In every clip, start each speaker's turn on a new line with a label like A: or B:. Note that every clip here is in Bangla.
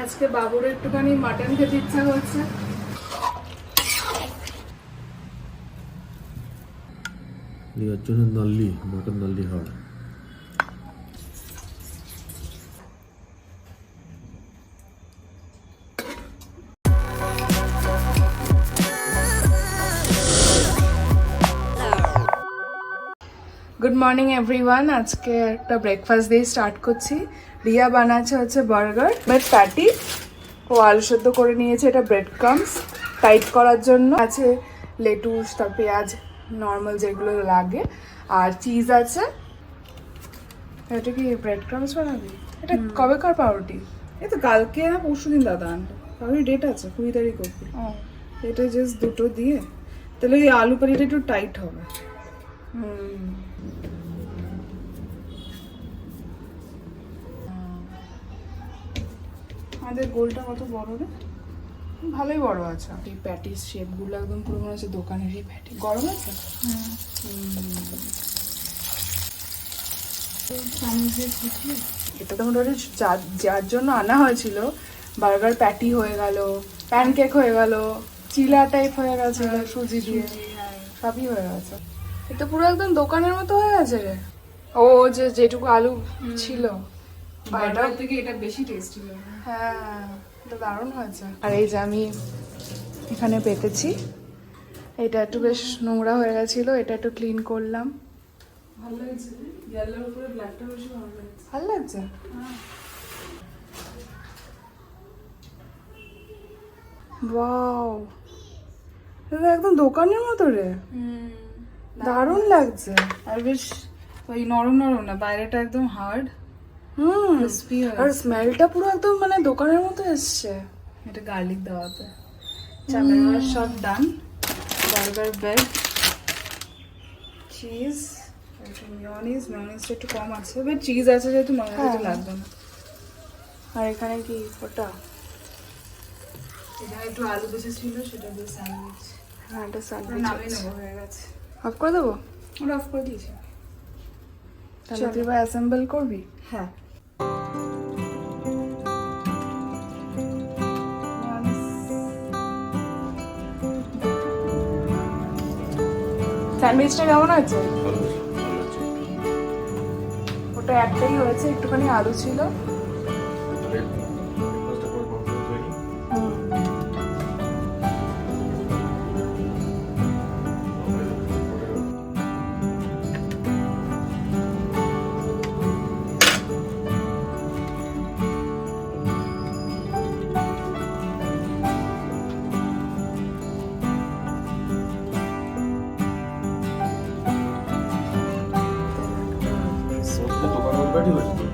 A: আজকে বাবুর একটুখানি মাটন খেতে ইচ্ছা করছে।
B: এর জন্য নল্লি মটন নল্লি হয়।
A: Good morning everyone. আজকে একটা ব্রেকফাস্ট দিয়ে স্টার্ট করছি। রিয়া বানাচ্ছে হচ্ছে বার্গার বাট প্যাটি, ও আলু সেদ্ধ করে নিয়েছে, এটা ব্রেড ক্রামস টাইট করার জন্য আছে, লেটুস, তার পেঁয়াজ, নর্মাল যেগুলো লাগে, আর চিজ আছে। এটা কি ব্রেড ক্রামস বানাবি? এটা কবেকার পাউরুটি?
C: এই তো কালকে না পরশু দিন দাদা আনলো, পাউরুটি ডেট আছে 20 তারিখ অব্দি। এটা জাস্ট দুটো দিয়ে তাহলে ওই আলু পাটিটা একটু টাইট হবে। আমাদের গোলটা কত বড় রে?
A: ভালোই বড় আছে। এই প্যাটিস শেপগুলো একদম পুরো মনে হচ্ছে দোকানেরই প্যাটি। গরম আছে? এটা তো মোটামুটি যার জন্য আনা হয়েছিল, বার্গার প্যাটি হয়ে গেল, প্যানকেক হয়ে গেল, চিলা টাইপ হয়ে গেছে সুজি দিয়ে, সবই হয়ে গেছে। এটা পুরো একদম দোকানের মতো হয়ে গেছে রে। ও যেটুকু আলু ছিল,
C: বার্গার থেকে এটা বেশি টেস্টি লাগে।
A: হ্যাঁ, এটা দারুণ হয়েছে। আর এই যে আমি এখানে পেতেছি, এটা একটু বেশ নোংরা হয়ে গেছিল, এটা একটু ক্লিন করলাম।
C: ভালো লাগছে, ইয়েলোর উপরে ব্ল্যাকটা বেশি ভালো লাগছে।
A: ভালো লাগছে। ওয়াও, এটা একদম দোকানের মতো রে, দারুণ লাগছে।
C: আর বেশ ওই নরম নরম না, বাইরেটা একদম হার্ড, ক্রিসপি।
A: আর স্মেলটা পুরো একদম মানে দোকানের মতো এসছে।
C: এটা গার্লিক দেওয়াতে। চালের সব ডান। বার্গার ব্রেড, চিজ, মেয়োনিজটা একটু কম আছে, বাট চিজ আছে যেহেতু মেয়োনিজ লাগবে না।
A: আর এখানে কি ওটা?
C: এখানে একটু আলু বেশি ছিল, সেটা দিয়ে স্যান্ডউইচ।
A: হ্যাঁ, এটা স্যান্ডউইচ
C: নামিয়ে নেবো, হয়ে গেছে।
A: অফ করে দেবো?
C: ওটা অফ করে দিয়েছি।
A: তাহলে তুই এবার অ্যাসেম্বল করবি?
C: হ্যাঁ।
A: স্যান্ডউইচটা কেমন আছে? ওটা একটাই হয়েছে, একটুখানি আলু ছিল।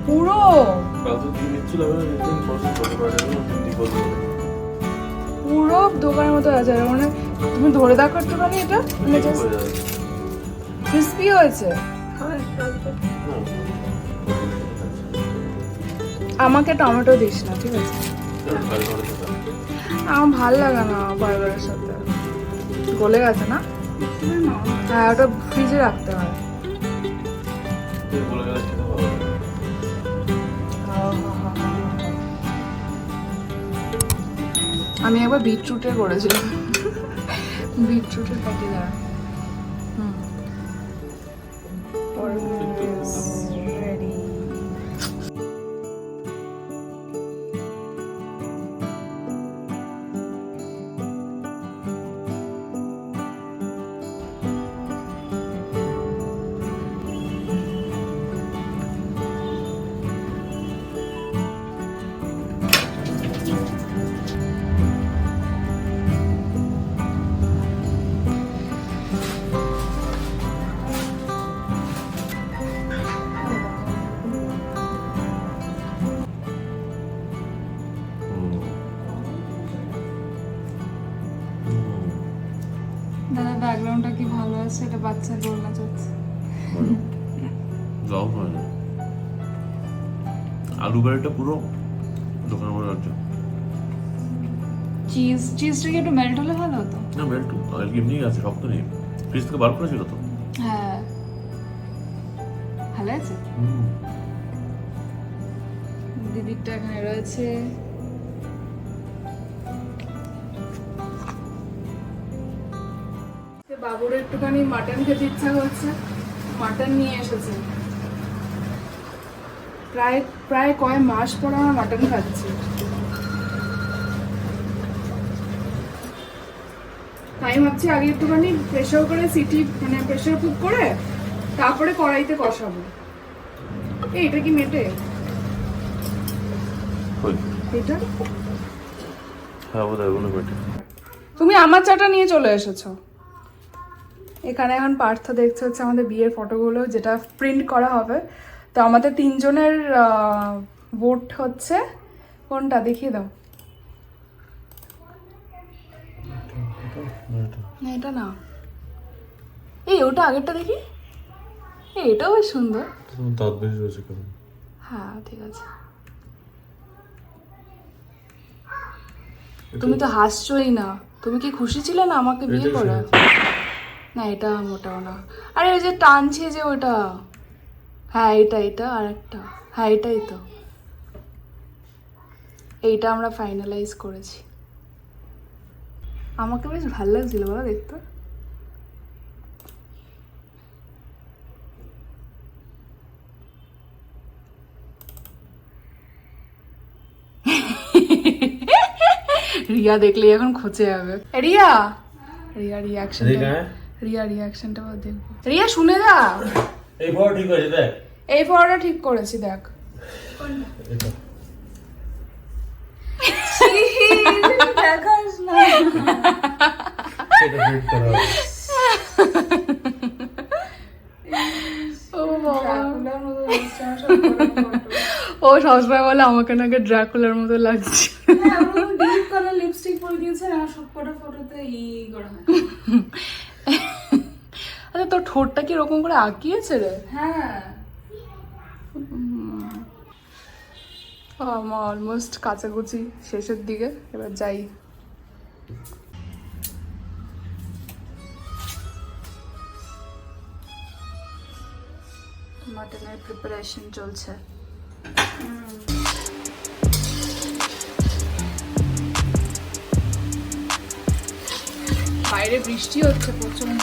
A: পুরো পুরো দোকানের মতো আছে, মানে তুমি ধরে দেখো একটুখানি, এটা ক্রিসপি হয়েছে। আমাকে টমেটো দিস না, ঠিক আছে? আমার ভাল লাগে না বার্গারের সাথে, গলে গেছে না। হ্যাঁ, ওটা ফ্রিজে রাখতে হয়। আমি একবার বিটরুটের করেছিলাম, বিটরুটের প্যাটি দ্বারা। রেডি।
C: দাদা ব্যাকগ্রাউন্ডটা কি ভালো আছে, এটা বাচ্চা দোলনা চলছে।
B: যাও হয় না, আলু বাড়িটা পুরো দোকানের মতো লাগছে।
C: চিজটা কি একটু মেল্ট হলে ভালো হতো।
B: না মেল্ট এমনি আছে, শক্ত নেই, ফ্রিজ থেকে বার করেছিল তো।
C: হ্যাঁ
A: ভালো আছে? দিদিরটা এখানে রয়েছে। বাবুর একটুখানি মাটন খেতে ইচ্ছা করছে, মাটন নিয়ে এসেছে। প্রায় প্রায় কয় মাস পর আমার মাটন খাচ্ছি। তাই ভাবছি আগে একটুখানি প্রেসার করে সিটি মানে প্রেসার কুক করে তারপরে কড়াইতে কষাবো। এটা কি মেটে? এটা তুমি আমার চাটা নিয়ে চলে এসেছো। এখানে এখন পার্থ দেখতে হচ্ছে আমাদের বিয়ের ফটোগুলো, যেটা প্রিন্ট করা হবে। তো আমাদের 3 জনের ভোট হচ্ছে। কোনটা দেখিয়ে দাও। না এটা না, এই ওটা আগেরটা দেখি। এটাও বেশ সুন্দর।
B: দাঁত বেশি রয়েছে কেমন?
A: হ্যাঁ ঠিক আছে। তুমি তো হাসছোই না। তুমি কি খুশি ছিলে না আমাকে বিয়ে করে? না এটা মোটাও না। আরে ওই যে টানছে যে ওটা, হ্যাঁ এটা এটা আর একটা, হ্যাঁ এটাই তো। এইটা আমরা ফাইনালাইজ করেছি। আমাকে বেশ ভালো লাগছিল বাবা দেখতে। রিয়া দেখলে এখন খোঁচে যাবে। রিয়া রিয়া রিয়াকশনটা, রিয়া রিয়াকশনটা দেখবো। রিয়া শুনে যা।
B: এই ফটো ঠিক আছে দেখ।
A: এই ফটোটা ঠিক করেছি দেখ। দেখাস না।
B: এটা হিট করা হবে।
A: ও বাবা, ও সবসময় বলে আমাকে নাকি ড্রাকুলার মতো লাগছে।
C: ডিপ কালার লিপস্টিক পরে দিয়েছে না, সবকটা ফটোতে ই করা হয়।
A: আচ্ছা তোর ঠোঁটটা কি এরকম করে আঁকিয়েছে রে?
C: হ্যাঁ
A: আমার অলমোস্ট কাচাকুচি শেষের দিকে, এবার যাই। মাটনের প্রিপারেশন চলছে। বাইরে বৃষ্টি হচ্ছে প্রচন্ড।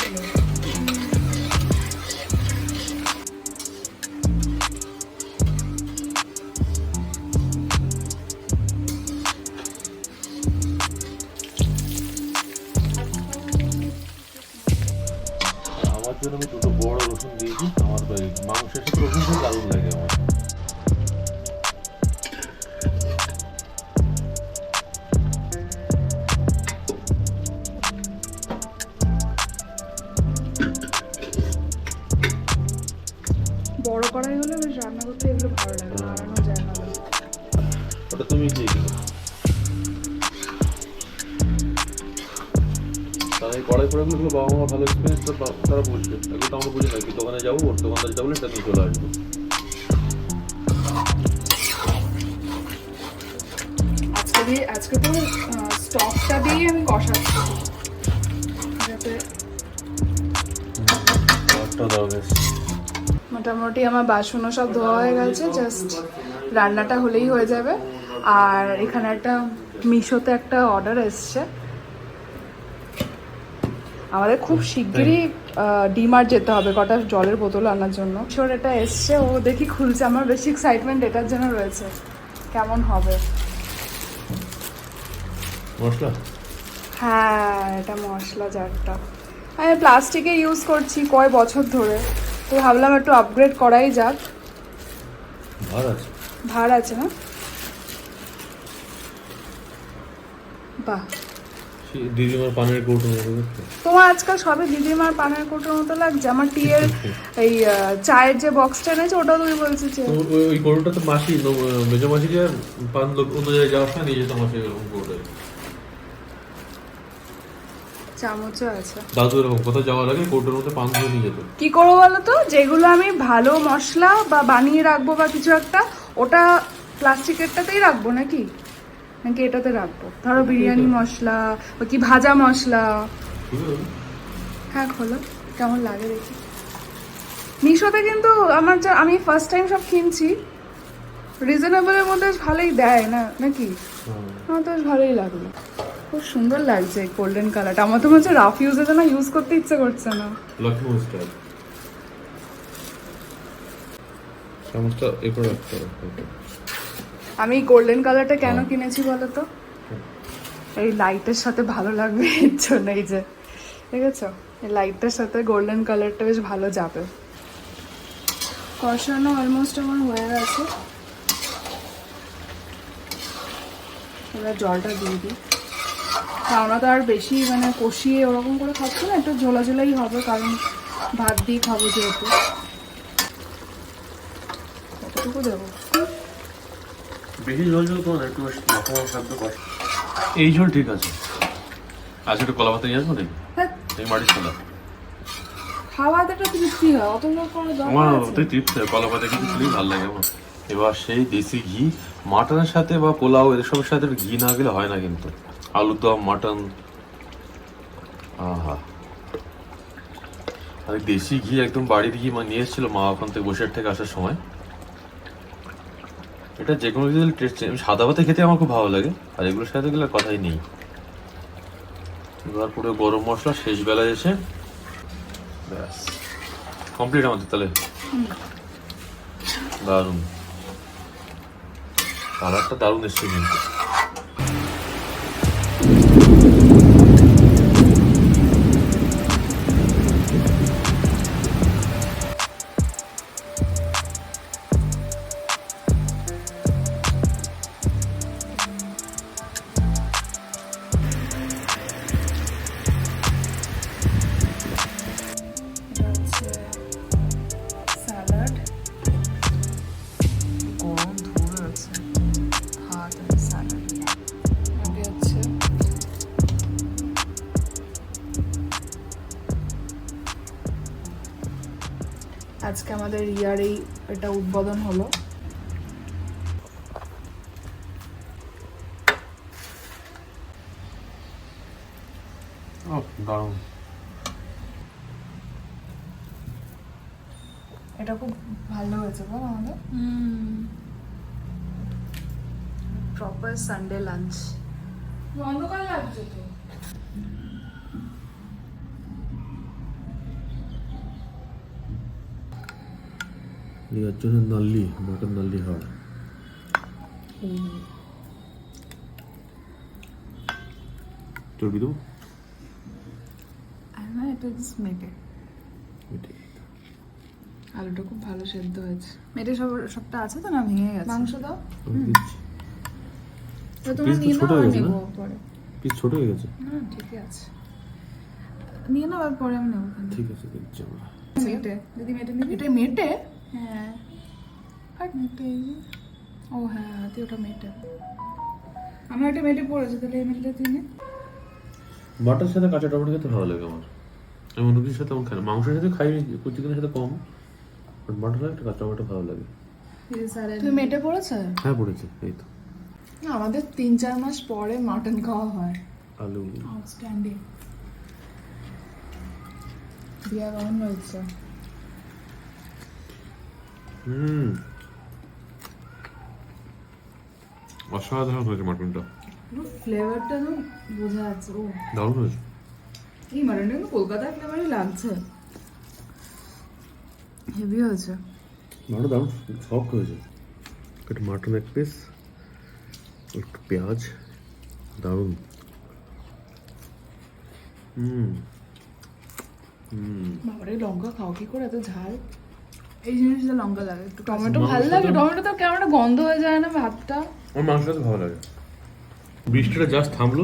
B: আমার জন্য আমি দুটো বড় রসুন দিয়েছি। আমার মাংসের সাথে রসুন খুব দারুণ লাগে আমার।
A: বড় কড়াই হলে বেশ রান্না করতে এগুলো ভালো লাগে, নাড়ানো যায় না।
B: ওটা তুমি দিয়ে দিও। তারা এই কড়াই ফড়াইগুলো বাবা মা ভালো এক্সপিরিয়েন্স, তারা বুঝবে। এগুলো তো আমরা বুঝি না, কি দোকানে যাবো, ওর দোকানদার যাবো, এটা নিয়ে চলে আসবো।
A: আজকে তো স্টকটা দিয়ে আমি কষাচ্ছি যাতে মোটামুটি আমার বাসনও সব ধোয়া হয়ে গেছে, জাস্ট রান্নাটা হলেই হয়ে যাবে। আর এখানে একটা মিশোতে একটা অর্ডার এসছে। আমাদের খুব শিগগিরই ডিমার্ট যেতে হবে কটা জলের বোতল আনার জন্য। মিশোর এটা এসছে, ও দেখি খুলছে। আমার বেশি এক্সাইটমেন্ট এটার জন্য রয়েছে, কেমন হবে।
B: মশলা,
A: হ্যাঁ এটা মশলা জারটা। আমি প্লাস্টিকে ইউজ করছি কয় বছর ধরে, তো ভাবলাম একটু আপগ্রেড করাই যাক।
B: ভার আছে,
A: ভার আছে না? বাহ,
B: দিদিমার পানের কৌটো মতো।
A: তোমার আজকাল সবে দিদিমার পানের কৌটোর মতো লাগছে। আমার টিয়ের এই চায়ের যে বক্সটা এনেছে ওটাও তুমি বলছো যে
B: ওই কৌটোটা তো মাসি, মেজো মাসি যে পান অন্য জায়গায় যাওয়ার সময় নিয়ে যেত আমার সেই এরকম কৌটোয়।
A: চামচও আছে।
B: দাদু এরকম কোথাও যাওয়ার আগে কৌটোর মধ্যে পান ধরে নিয়ে যেত।
A: কি করবো বলো তো, যেগুলো আমি ভালো মশলা বা বানিয়ে রাখবো বা কিছু একটা, ওটা প্লাস্টিকেরটাতেই রাখবো নাকি নাকি এটাতে রাখবো? ধরো বিরিয়ানি মশলা বা কি ভাজা মশলা। হ্যাঁ খোলো, কেমন লাগে দেখি। মিশোতে কিন্তু আমি ফার্স্ট টাইম সব কিনছি, রিজনেবলের মধ্যে বেশ ভালোই দেয় না নাকি? আমার তো বেশ ভালোই লাগলো, খুব সুন্দর লাগছে গোল্ডেন কালারটা। আমার তো মনে হচ্ছে রাফ ইউজের জন্য ইউজ করতে ইচ্ছে করছে না।
B: লক্ষ্মী স্টাইল চামচটা এরপর রাখতে হবে।
A: আমি গোল্ডেন কালারটা কেন কিনেছি বলো তো? এই লাইটের সাথে ভালো লাগবে এর জন্য। এই যে দেখেছো, এই লাইটটার সাথে গোল্ডেন কালারটা বেশ ভালো যাবে। কষানো অলমোস্ট আমার হয়ে গেছে, এবার জলটা দিয়ে দিই। আমরা তো আর বেশি মানে কষিয়ে ওরকম করে খাচ্ছি না, একটু ঝোলা ঝোলাই হবে, কারণ ভাত দিয়ে খাবো যেহেতু। কতটুকু দেবো?
B: বেশি ঝোল ঝোল করো না, একটু মাখা মাখা খাদ্য কষ্ট। এই ঝোল ঠিক আছে। আজকে একটু কলা পাতা নিয়ে আসবো নাকি? এই মাটির ছোলা
C: খাওয়াতে একটা তৃপ্তি হয়, অত লোক করে
B: আমার
C: দরকার আছে?
B: ওটাই তৃপ্তি হয়, কলা পাতা কিন্তু খুবই ভালো লাগে আমার। এবার সেই দেশি ঘি মাটনের সাথে বা পোলাও এসবের সাথে ঘি না গেলে হয় না কিন্তু। আলুর দম, মাটন, আহা। আর দেশি ঘি একদম বাড়ির ঘি নিয়ে এসেছিল মা ওখান থেকে বসিরহাট থেকে আসার সময়। এটা যে কোনো কিছু টেস্ট, সাদা ভাতে খেতে আমার খুব ভালো লাগে, আর এগুলোর সাথে গেলে কথাই নেই। এবার পুরো গরম মশলা শেষ বেলায় এসে ব্যাস কমপ্লিট আমাদের। তাহলে দারুণ কালারটা, দারুণ এসছে কিন্তু।
A: স্যালাড, গরম ধরে আছে ভাত আর স্যালাড। আগে হচ্ছে আজকে আমাদের রিয়ার এটা উদ্বোধন হলো।
B: দারুণ।
A: এটা খুব ভালো হয়েছে বল আমাদের, প্রপার সানডে লাঞ্চ।
C: অন্ধকার লাগছে তো।
B: এর জন্য নাল্লি, মটন নাল্লি হয়। চর্বি দেবো?
A: আর না, এটা জাস্ট মেটে। আলুটা খুব ভালো সেদ্ধ হয়েছে। মেটে সবটা আছে তো, না ভেঙে গেছে? মাংস দাও। তো তোমরা
B: Piece তো
A: নিয়ে
B: ছোট
A: নাও,
B: হয়ে
A: আর
B: গেছে
A: নেবো
B: না?
A: পরে।
B: পিস ছোট হয়ে গেছে।
A: না ঠিকই আছে, নিয়ে নাও, আর পরে আমি নেবো।
B: ঠিক আছে, দিচ্ছি আমরা।
A: মেটে দিদি, মেটে নিবি? এটা মেটে? হ্যাঁ। আর মেটে, ও হ্যাঁ তুই ওটা মেটে। আমার একটা মেটে পড়েছে, তাহলে এই মেটেটা তুই নে।
B: মাটনের সাথে কাঁচা টমেটো খেতে ভালো লাগে আমার। আমি অন্য কিছুর সাথে তেমন খাই না, মাংসের সাথে খাই, চিকেনের সাথে কম, বাট মাটনের একটা কাঁচা টমেটো ভালো লাগে।
A: তুই মেটে পড়েছে?
B: হ্যাঁ পড়েছে, এই তো।
A: না, আমাদের 3-4 মাস পরে মাটন খাওয়া হয়।
B: আলু
A: আউটস্ট্যান্ডিং। দিয়া কেমন হয়েছে?
B: অসাধারণ হয়েছে মাটনটা,
A: ফ্লেভারটা না বোঝা যাচ্ছে। ও
B: দারুণ হয়েছে।
A: এই মাটনটা কিন্তু কলকাতার ফ্লেভারই লাগছে, হেভি হয়েছে।
B: মাটন দারুণ সফট হয়েছে। একটু মাটন এক পিস, একটু পেঁয়াজ, দারুণ।
A: বাবারে, লঙ্কা খাও কি করে এত ঝাল? এই জিনিসটা লঙ্কা লাগে একটু। টমেটো ভালো লাগে, টমেটো তো কেমন একটা গন্ধ হয়ে যায় না ভাতটা?
B: আমার মাংসটা তো ভালো লাগে। বৃষ্টিটা জাস্ট থামলো,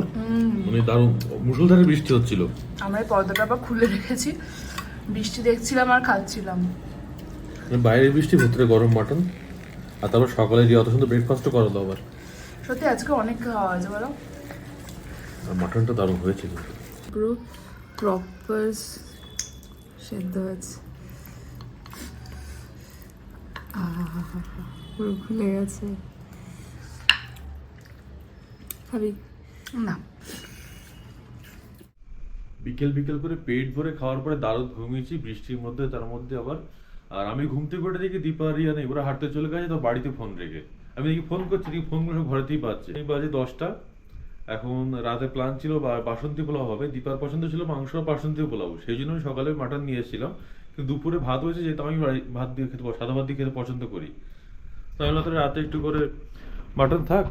B: মানে দারুণ মুষলধারে বৃষ্টি হচ্ছিল।
A: আমরা এই পর্দাটা আবার খুলে রেখেছি, বৃষ্টি দেখছিলাম আর খাচ্ছিলাম।
B: বাইরের বৃষ্টি, ভেতরে গরম মাটন, আর তারপর সকালে দিয়ে অত সুন্দর ব্রেকফাস্টও করো আবার।
A: সত্যি আজকে অনেক খাওয়া হয়েছে বলো।
B: আর মাটনটা দারুণ হয়েছে কিন্তু।
A: পুরো প্রপার সেদ্ধ হয়েছে, পুরো খুলে গেছে। খাবি না?
B: বিকেল বিকেল করে পেট ভরে খাওয়ার পরে দারুণ ঘুমিয়েছি বৃষ্টির মধ্যে, তার মধ্যে আবার আর আমি ঘুম থেকে উঠে দেখি দীপা আর রিয়া নেই, ওরা হাঁটতে চলে গেছে, তো বাড়িতে ফোন রেখে আমি দেখি ফোন করছি, দেখি ফোনগুলো সব ঘরেতেই পাচ্ছে। এই বাজে 10টা। এখন রাতে প্ল্যান ছিল বাসন্তী পোলাও হবে, দীপার পছন্দ ছিল মাংস আর বাসন্তী পোলাও, সেই জন্য আমি সকালে মাটন নিয়ে এসেছিলাম। কিন্তু দুপুরে ভাত হয়েছে, যেহেতু আমি ভাত দিয়ে খেতে সাদা ভাত দিয়ে খেতে পছন্দ করি, তাই জন্য রাতে একটু করে মাটন থাক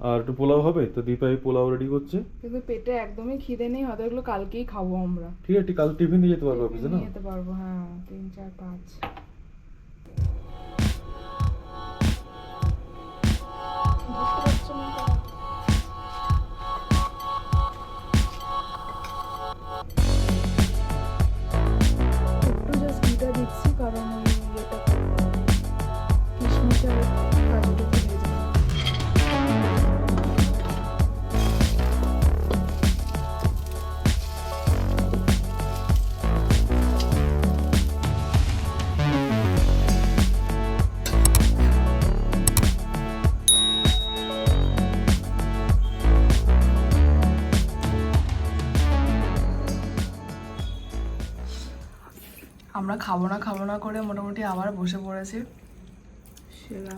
B: আর একটু পোলাও হবে। তো দীপা এই পোলাও রেডি করছে।
A: কিন্তু পেটে একদমই খিদে নেই, হয়তো এগুলো কালকেই খাবো আমরা।
B: ঠিক আছে, কাল টিফিন নিয়ে যেতে পারবো অফিসে না?
A: নিয়ে যেতে পারবো, হ্যাঁ 3, 4, 5। একটু জাস্ট ঘিটা দিচ্ছি, কারণ ওই ইয়েটা কিশমিশ আর কাজুটা দিয়ে যাবে। আমরা খাবো না করে মোটামুটি আবার বসে পড়েছি।
C: সেরা,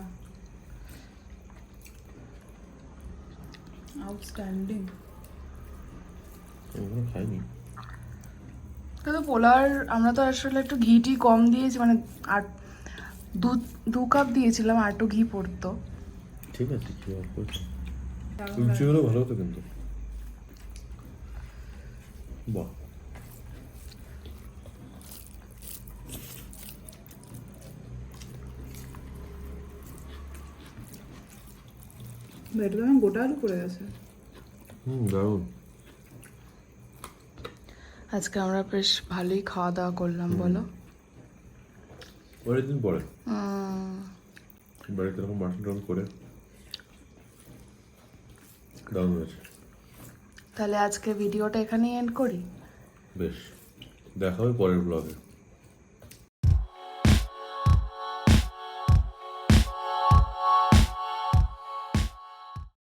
C: আউটস্ট্যান্ডিং।
B: খাইনি।
A: কিন্তু পোলার আমরা তো আসলে একটু ঘিটি কম দিয়েছি, মানে আর 2 কাপ দিয়েছিলাম, আর একটু ঘি পড়তো।
B: ঠিক আছে, লুচি হলে ভালো হতো কিন্তু। বাহ,
C: এটা তো আমার গোটা আলু পড়ে গেছে।
B: দারুণ।
A: আজকে আমরা বেশ ভালোই খাওয়া দাওয়া করলাম, বলো?
B: অনেকদিন পরে বাড়িতে এরকম মাটন টাটন করে দারুণ হয়েছে।
A: তাহলে আজকে ভিডিওটা এখানেই এন্ড করি।
B: বেশ, দেখা হবে পরের ব্লগে।